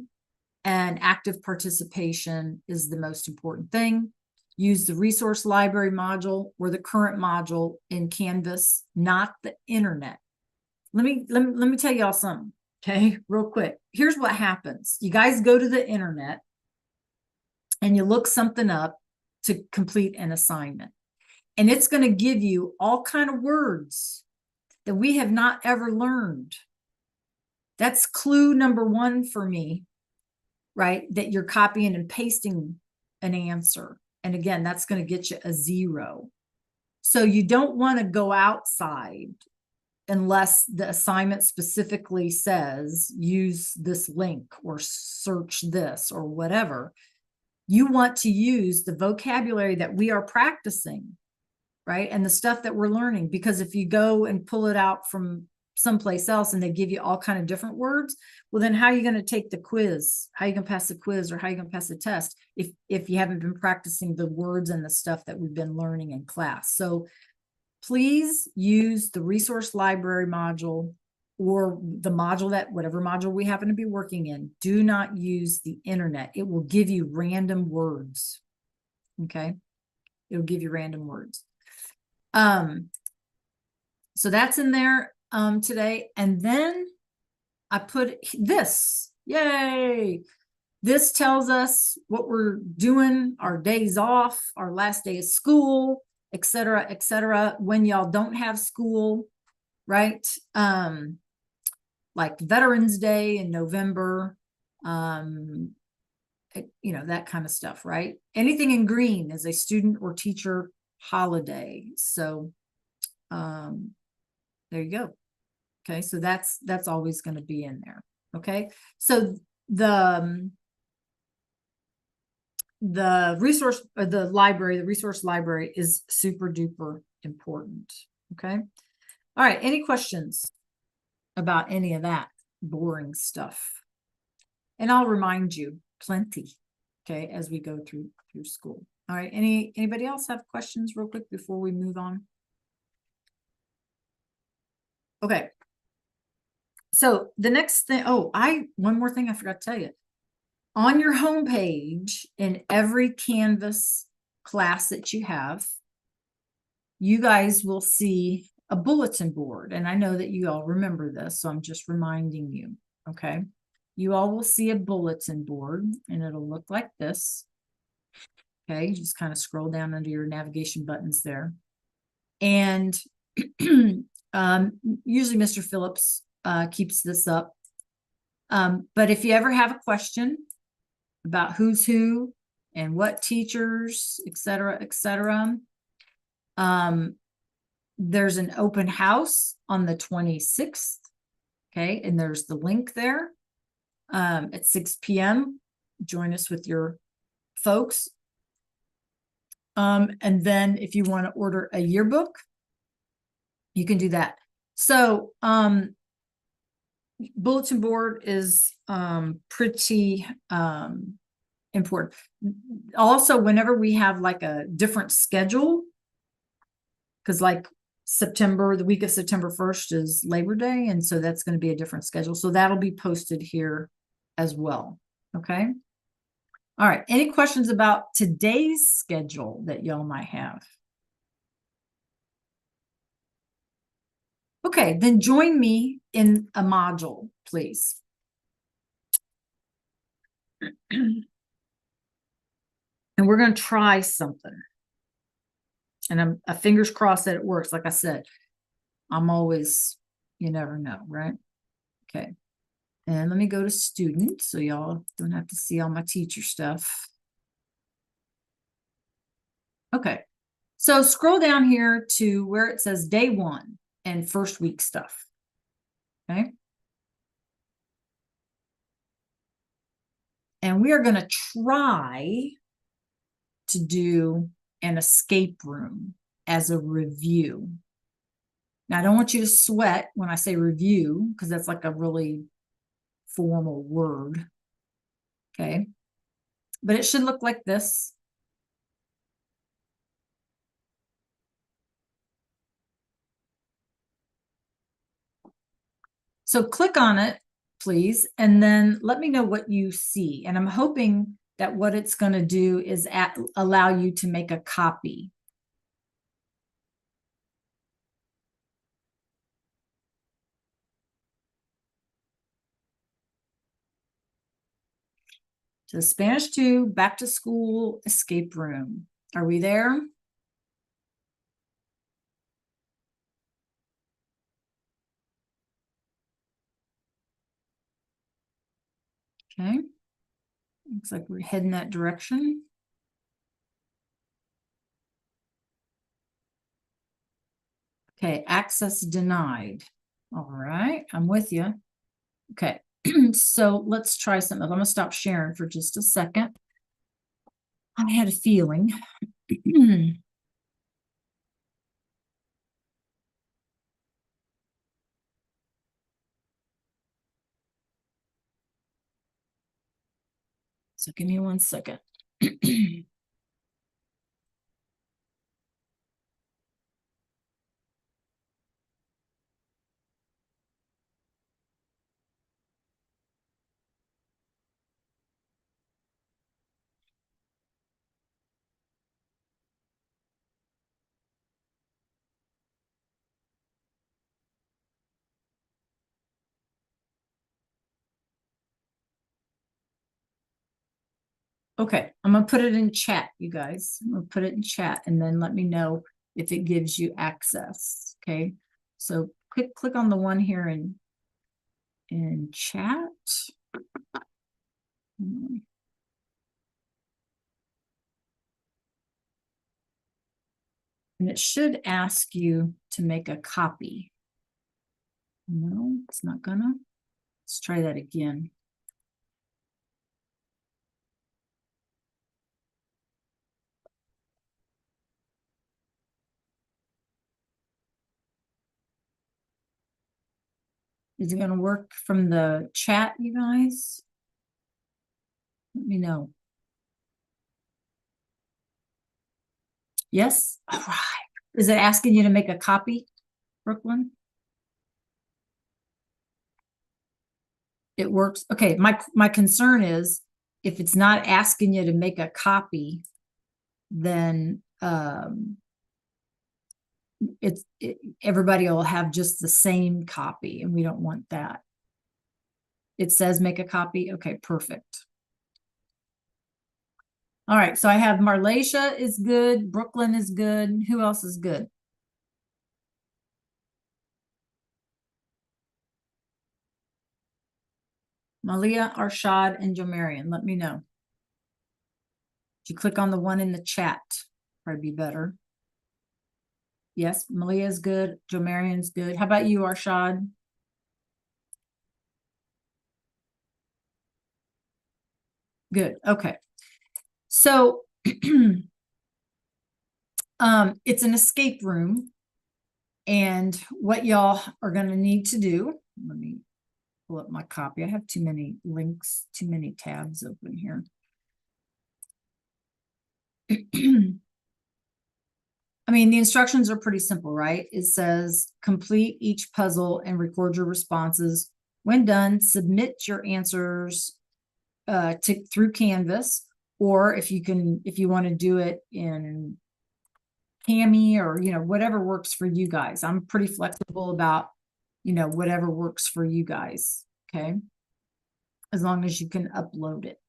and active participation is the most important thing. Use the resource library module or the current module in Canvas, not the internet. Let me tell y'all something, okay, real quick. Here's what happens. You guys go to the internet and you look something up to complete an assignment, and it's going to give you all kind of words that we have not ever learned. That's clue number 1 for me, right? That you're copying and pasting an answer. And again, that's going to get you a 0. So you don't want to go outside unless the assignment specifically says use this link or search this or whatever. You want to use the vocabulary that we are practicing, right? And the stuff that we're learning, because if you go and pull it out from someplace else and they give you all kind of different words, well, then how are you going to take the quiz? How are you going to pass the quiz, or how are you going to pass the test if you haven't been practicing the words and the stuff that we've been learning in class? So please use the resource library module or the module that, whatever module we happen to be working in. Do not use the internet. It will give you random words. Okay, it'll give you random words. So that's in there. today. And then I put this, yay. This tells us what we're doing, our days off, our last day of school, et cetera, when y'all don't have school, right? Like Veterans Day in November, that kind of stuff, right? Anything in green is a student or teacher holiday. So there you go. Okay, so that's always going to be in there. Okay, so the resource the resource library is super duper important. Okay, all right, any questions about any of that boring stuff? And I'll remind you plenty, okay, as we go through school. All right, anybody else have questions real quick before we move on? Okay, so the next thing, one more thing I forgot to tell you. On your homepage, in every Canvas class that you have, you guys will see a bulletin board. And I know that you all remember this, so I'm just reminding you, okay? You all will see a bulletin board, and it'll look like this. Okay, just kind of scroll down under your navigation buttons there. And usually Mr. Phillips keeps this up. But if you ever have a question about who's who and what teachers, et cetera, there's an open house on the 26th. Okay, and there's the link there at 6 p.m. Join us with your folks. And then if you want to order a yearbook, you can do that. So bulletin board is pretty important. Also, whenever we have like a different schedule, because like the week of September 1st is Labor Day, and so that's going to be a different schedule. So that'll be posted here as well. Okay. All right. Any questions about today's schedule that y'all might have? Okay, then join me in a module, please. And we're going to try something. And I'm fingers crossed that it works. Like I said, I'm always, you never know, right? Okay. And let me go to student so y'all don't have to see all my teacher stuff. Okay. So scroll down here to where it says day 1 and first week stuff. Okay. And we are going to try to do an escape room as a review. Now, I don't want you to sweat when I say review, because that's like a really formal word. Okay. But it should look like this. So click on it, please, and then let me know what you see. And I'm hoping that what it's going to do is allow you to make a copy. So Spanish 2, back to school, escape room. Are we there? Okay. Looks like we're heading that direction. Okay, access denied. All right, I'm with you. Okay, so let's try something. I'm going to stop sharing for just a second. I had a feeling. So give me 1 second. Okay, I'm gonna put it in chat, you guys. I'm gonna put it in chat and then let me know if it gives you access. Okay, so click on the one here in chat. And it should ask you to make a copy. No, it's not gonna. Let's try that again. Is it gonna work from the chat, you guys? Let me know. Yes? All right. Is it asking you to make a copy, Brooklyn? It works. Okay, my concern is if it's not asking you to make a copy, then everybody will have just the same copy, and we don't want that. It says make a copy. Okay, perfect. All right, so I have Marlacia is good, Brooklyn is good. Who else is good? Malia, Arshad, and Jomarian. Let me know. If you click on the one in the chat, probably be better. Yes, Malia is good. Jomarian's good. How about you, Arshad? Good. Okay. So it's an escape room. And what y'all are going to need to do, let me pull up my copy. I have too many links, too many tabs open here. I mean, the instructions are pretty simple, right? It says complete each puzzle and record your responses. When done, submit your answers through Canvas, or if you want to do it in Cami or whatever works for you guys. I'm pretty flexible about whatever works for you guys. Okay, as long as you can upload it.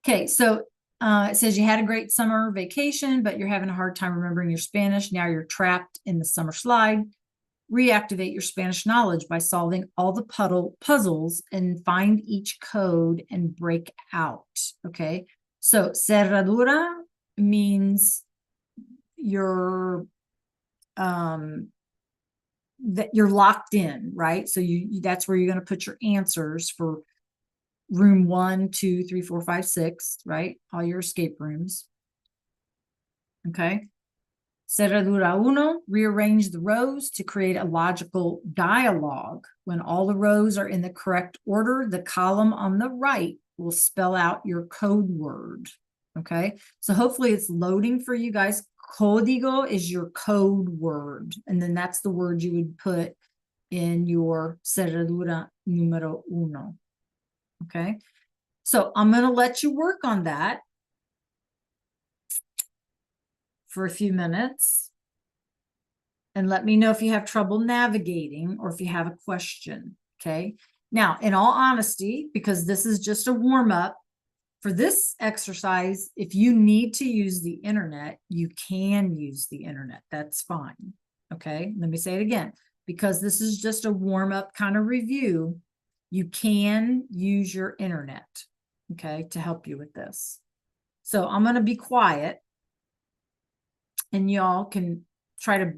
Okay, so it says you had a great summer vacation, but you're having a hard time remembering your Spanish. Now you're trapped in the summer slide. Reactivate your Spanish knowledge by solving all the puzzles and find each code and break out. Okay, so cerradura means you're that you're locked in, right? So that's where you're going to put your answers for room 1, 2, 3, 4, 5, 6, right? All your escape rooms. Okay. Cerradura uno, rearrange the rows to create a logical dialogue. When all the rows are in the correct order, the column on the right will spell out your code word. Okay. So hopefully it's loading for you guys. Código is your code word. And then that's the word you would put in your cerradura número uno. Okay. So I'm going to let you work on that for a few minutes. And let me know if you have trouble navigating or if you have a question. Okay. Now, in all honesty, because this is just a warm up for this exercise, if you need to use the internet, you can use the internet. That's fine. Okay. Let me say it again. Because this is just a warm up kind of review, you can use your internet. Okay. To help you with this. So I'm going to be quiet and y'all can try to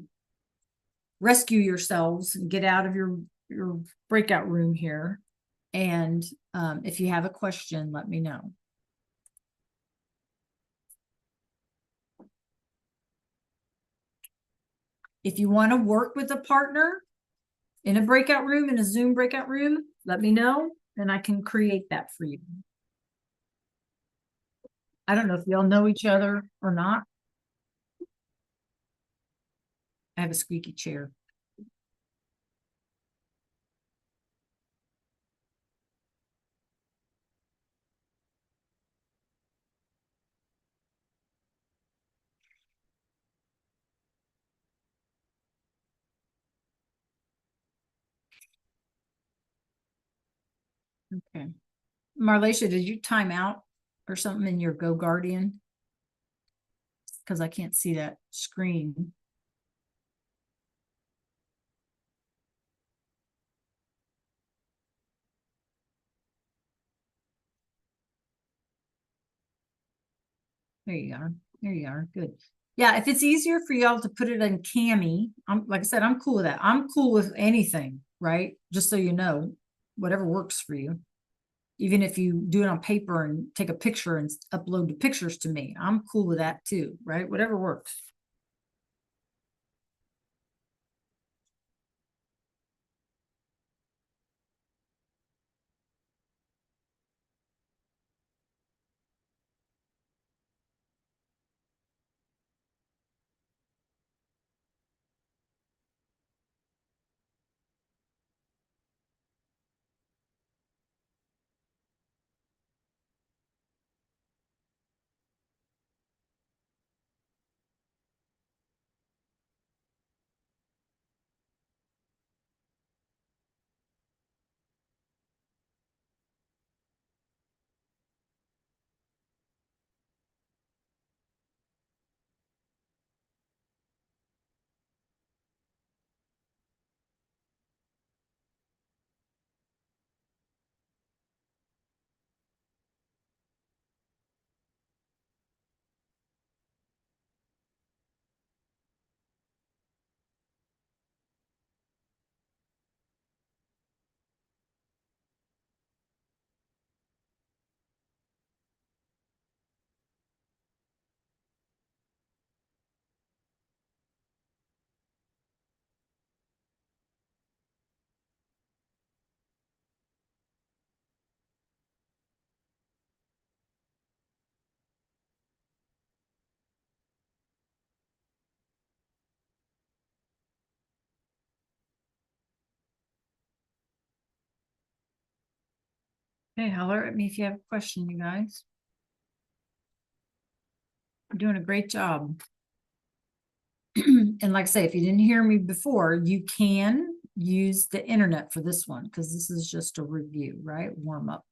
rescue yourselves and get out of your breakout room here. And if you have a question, let me know. If you want to work with a partner in a breakout room, in a Zoom breakout room, let me know and I can create that for you. I don't know if y'all know each other or not. I have a squeaky chair. Okay. Marlacia, did you time out? or something in your Go Guardian? Because I can't see that screen. There you are. There you are. Good. Yeah, if it's easier for y'all to put it in Cami, I'm like I said, I'm cool with that. I'm cool with anything, right? Just so you know, whatever works for you. Even if you do it on paper and take a picture and upload the pictures to me, I'm cool with that too, right? Whatever works. Okay, holler at me if you have a question, you guys. You're doing a great job. And like I say, if you didn't hear me before, you can use the internet for this one because this is just a review, right? Warm up.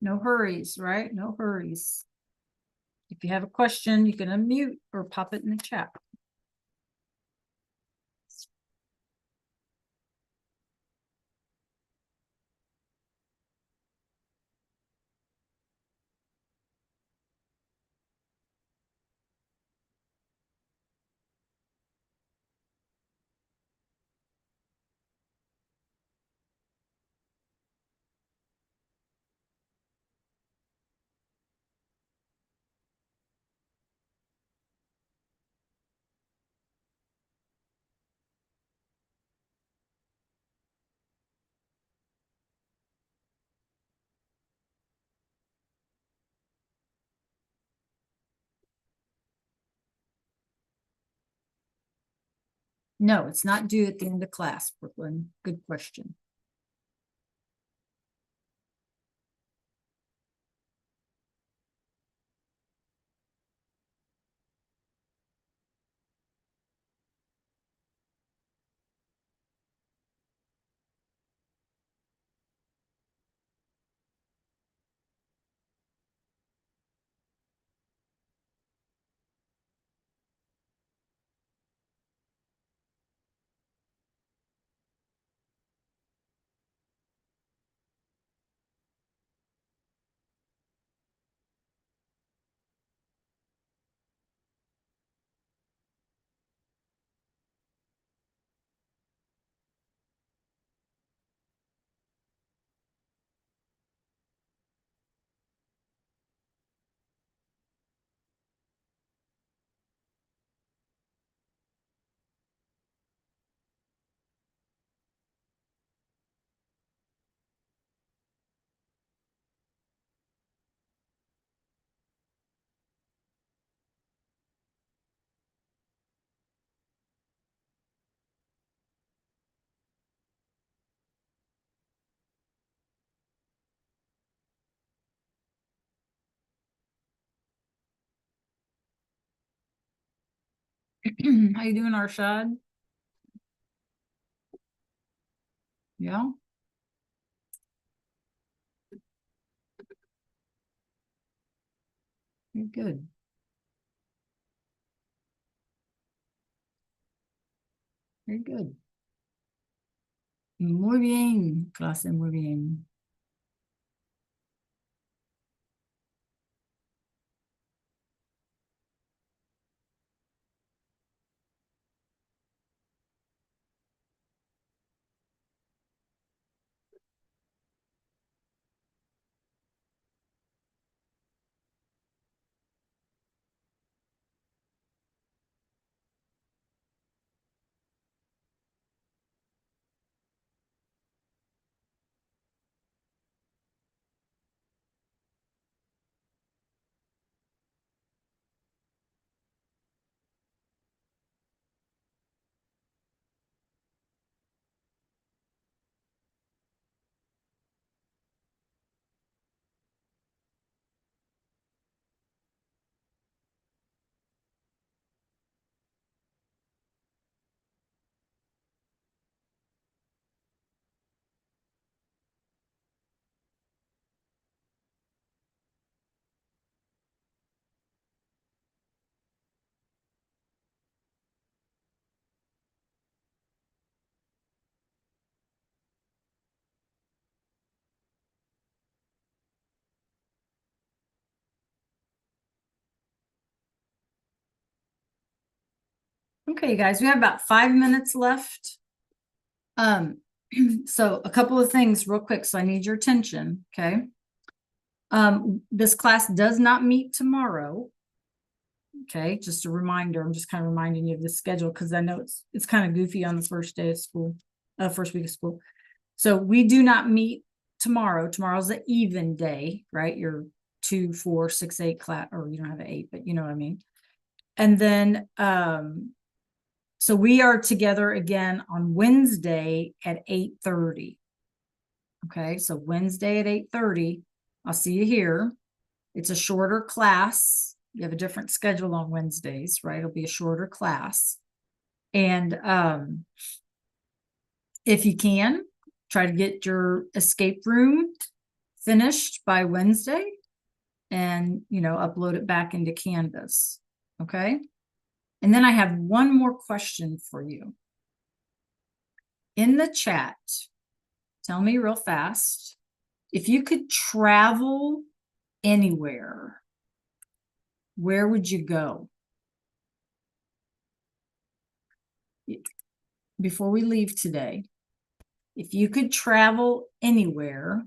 No hurries, right? No hurries. If you have a question, you can unmute or pop it in the chat. No, it's not due at the end of class, Brooklyn. Good question. How you doing, Arshad? Yeah, you're good. Very good. Muy bien, clase, muy bien. Okay, guys, we have about 5 minutes left. So a couple of things real quick. So I need your attention, okay? This class does not meet tomorrow. Okay, just a reminder. I'm just kind of reminding you of the schedule because I know it's kind of goofy on the first day of school, first week of school. So we do not meet tomorrow. Tomorrow's an even day, right? You're 2, 4, 6, 8 class, or you don't have an 8, but you know what I mean. And then so we are together again on Wednesday at 8:30. Okay, so Wednesday at 8:30, I'll see you here. It's a shorter class. You have a different schedule on Wednesdays, right? It'll be a shorter class. And if you can, try to get your escape room finished by Wednesday and, upload it back into Canvas. Okay. And then I have one more question for you. In the chat, tell me real fast, if you could travel anywhere, where would you go? Before we leave today, if you could travel anywhere,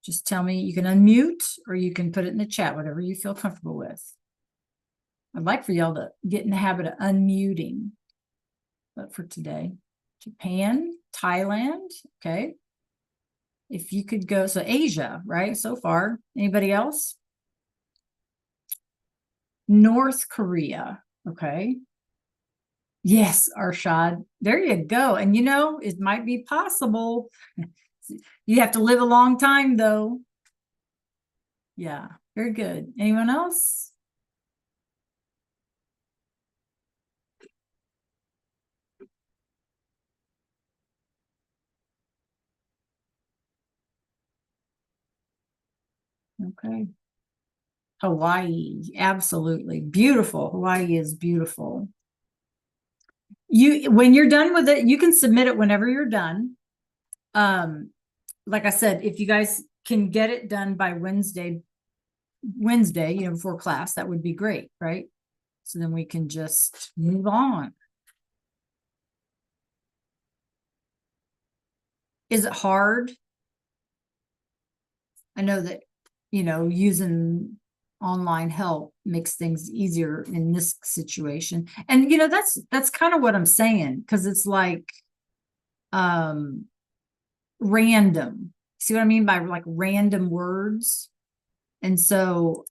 just tell me. You can unmute or you can put it in the chat, whatever you feel comfortable with. I'd like for y'all to get in the habit of unmuting. But for today, Japan, Thailand, okay. If you could go, so Asia, right? So far, anybody else? North Korea, okay. Yes, Arshad. There you go. And you know, it might be possible. You have to live a long time though. Yeah, very good. Anyone else? Okay. Hawaii, absolutely beautiful. Hawaii is beautiful. You, when you're done with it, you can submit it whenever you're done. Um, like I said, if you guys can get it done by Wednesday, you know, before class, that would be great, right? So then we can just move on. Is it hard? I know that, you know, using online help makes things easier in this situation. And you know, that's kind of what I'm saying, because it's like um random. See what I mean by like random words? And so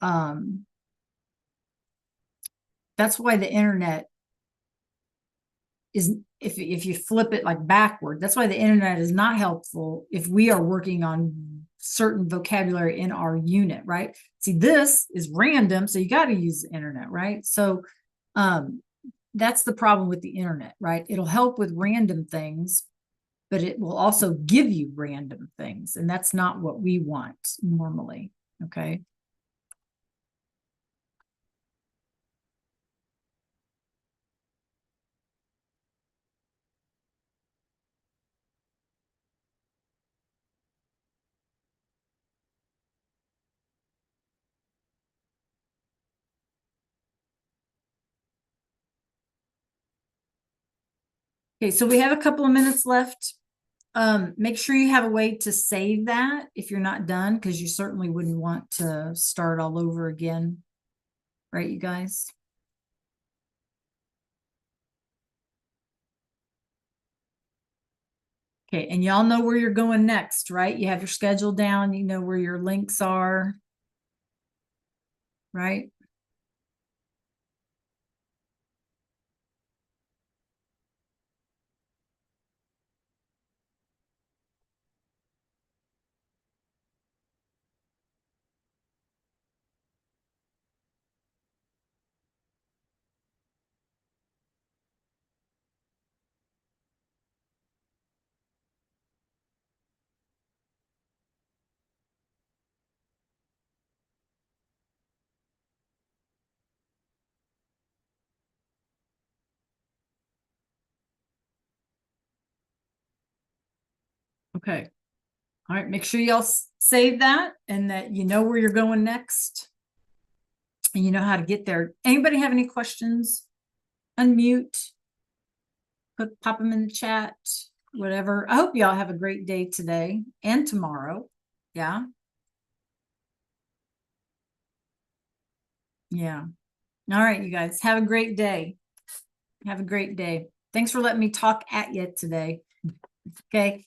that's why the internet is, if you flip it like backward, that's why the internet is not helpful if we are working on certain vocabulary in our unit, right? See, this is random, so you got to use the internet, right? So um that's the problem with the internet, right? It'll help with random things, but it will also give you random things, and that's not what we want normally. Okay. Okay, so we have a couple of minutes left. Make sure you have a way to save that if you're not done, because you certainly wouldn't want to start all over again, right, you guys? Okay, and y'all know where you're going next, right? You have your schedule down, you know where your links are, right? Okay. All right, make sure y'all save that and that you know where you're going next and you know how to get there. Anybody have any questions? Unmute, pop them in the chat, whatever. I hope y'all have a great day today and tomorrow. Yeah. Yeah. All right, you guys have a great day. Have a great day. Thanks for letting me talk at you today. Okay.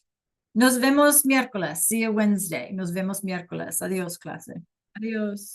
Nos vemos miércoles. See you Wednesday. Nos vemos miércoles. Adiós, clase. Adiós.